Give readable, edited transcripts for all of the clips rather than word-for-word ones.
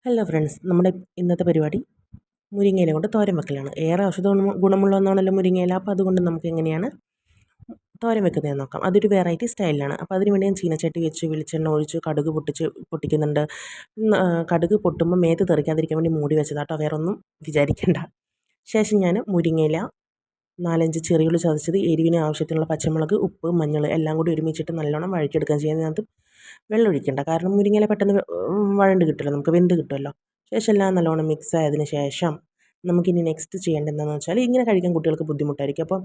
Hello friends, നമ്മുടെ ഇന്നത്തെ പരിപാടി മുരിങ്ങയില കൊണ്ട് തോരൻ വെക്കലാണ്. ഏറെ ഔഷധ ഗുണമുള്ള ഒന്നാണല്ലോ മുരിങ്ങയില. അപ്പോൾ അതുകൊണ്ട് നമുക്ക് എങ്ങനെയാണ് തോരൻ വെക്കുന്നതെന്ന് നോക്കാം. അതൊരു വെറൈറ്റി സ്റ്റൈലിലാണ്. അപ്പോൾ അതിന് വേണ്ടി ഞാൻ ചീനച്ചട്ടി വെച്ച് വെളിച്ചെണ്ണ ഒഴിച്ച് കടുക് പൊട്ടിക്കുന്നുണ്ട്. കടുക് പൊട്ടുമ്പോൾ മേത്ത് തെറിക്കാതിരിക്കാൻ വേണ്ടി മൂടി വെച്ചതാട്ടോ, വേറെ ഒന്നും വിചാരിക്കേണ്ട. ശേഷം ഞാൻ മുരിങ്ങയില 4-5 ചെറിയുള്ളി ചതച്ചത്, എരിവിന് ആവശ്യത്തിനുള്ള പച്ചമുളക്, ഉപ്പ്, മഞ്ഞൾ എല്ലാം കൂടി ഒരുമിച്ചിട്ട് നല്ലോണം വഴറ്റിയെടുക്കാൻ ചെയ്യുന്നതിനകത്ത് വെള്ളം ഒഴിക്കേണ്ട. കാരണം മുരിങ്ങയില പെട്ടെന്ന് വഴണ്ട് കിട്ടുമല്ലോ, നമുക്ക് വെന്ത് കിട്ടുമല്ലോ. ശേഷം എല്ലാം നല്ലോണം മിക്സ് ആയതിന് ശേഷം നമുക്കിനി നെക്സ്റ്റ് ചെയ്യേണ്ടത് എന്താണെന്ന് വെച്ചാൽ, ഇങ്ങനെ കഴിക്കാൻ കുട്ടികൾക്ക് ബുദ്ധിമുട്ടായിരിക്കും. അപ്പം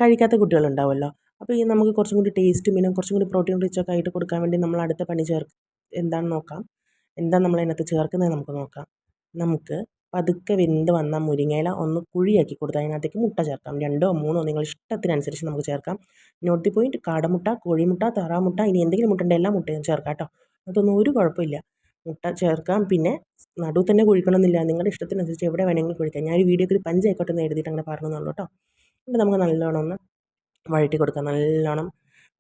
കഴിക്കാത്ത കുട്ടികളുണ്ടാവുമല്ലോ. അപ്പോൾ ഈ നമുക്ക് കുറച്ചും കൂടി ടേസ്റ്റും പിന്നെ കുറച്ചും കൂടി പ്രോട്ടീൻ റിച്ച് ഒക്കെ ആയിട്ട് കൊടുക്കാൻ വേണ്ടി നമ്മൾ അടുത്ത പണി എന്താണെന്ന് നോക്കാം. എന്താ നമ്മൾ അതിനകത്ത് ചേർക്കുന്നത് നമുക്ക് നോക്കാം. നമുക്ക് പതുക്കെ വെന്ത് വന്ന മുരിങ്ങയില ഒന്ന് കുഴിയാക്കി കൊടുത്ത് അതിനകത്തേക്ക് മുട്ട ചേർക്കാം. 2 3 നിങ്ങൾ ഇഷ്ടത്തിനനുസരിച്ച് നമുക്ക് ചേർക്കാം. നോട്ട് ദി പോയിന്റ്, കാടമുട്ട, കോഴിമുട്ട, താറാമുട്ട, ഇനി എന്തെങ്കിലും മുട്ട ഉണ്ടെങ്കിൽ എല്ലാ മുട്ടയും ചേർക്കാം കേട്ടോ. അതൊന്നും ഒരു കുഴപ്പമില്ല. മുട്ട ചേർക്കാം. പിന്നെ നടുവ് തന്നെ കുഴിക്കണമെന്നില്ല, നിങ്ങളുടെ ഇഷ്ടത്തിനനുസരിച്ച് എവിടെ വേണമെങ്കിലും കുഴിക്കാം. ഞാനൊരു വീഡിയോക്ക് ഒരു പഞ്ചായിക്കോട്ടെ എന്ന് എഴുതിയിട്ട് അങ്ങനെ പറഞ്ഞെന്നുള്ളൂ കേട്ടോ. എന്നിട്ട് നമുക്ക് നല്ലോണം ഒന്ന് വഴറ്റി കൊടുക്കാം. നല്ലോണം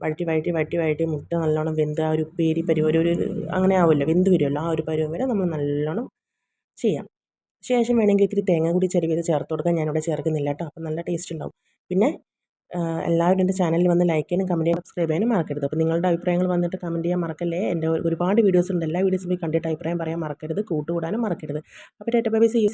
വഴറ്റി മുട്ട നല്ലോണം വെന്ത് ആ ഒരു ഉപ്പേരി പരിവം ഒരു അങ്ങനെ ആവുമല്ലോ, വെന്ത് വരുമല്ലോ. ആ ഒരു പരുവം വരെ നമ്മൾ നല്ലോണം ചെയ്യാം. ശേഷം വേണമെങ്കിൽ ഇത്തിരി തേങ്ങ കൂടി ചെരുവിയത് ചേർത്ത് കൊടുക്കാം. ഞാനിവിടെ ചേർക്കുന്നില്ല കേട്ടോ. അപ്പോൾ നല്ല ടേസ്റ്റ് ഉണ്ടാവും. പിന്നെ എല്ലാവരും എൻ്റെ ചാനലിൽ വന്ന് ലൈക്ക് ചെയ്യാനും കമൻറ്റ് ചെയ്യാനും സബ്സ്ക്രൈബ് ചെയ്യാനും മറക്കരുത്. അപ്പോൾ നിങ്ങളുടെ അഭിപ്രായങ്ങൾ വന്നിട്ട് കമൻറ്റ് ചെയ്യാൻ മറക്കല്ലേ. എൻ്റെ ഒരുപാട് വീഡിയോസ് ഉണ്ട്, എല്ലാ വീഡിയോസും പോയി കണ്ടിട്ട് അഭിപ്രായം പറയാൻ മറക്കരുത്. കൂട്ടുകൂടാനും മറക്കരുത്. അപ്പോൾ ബൈ ബൈ, സീ യു.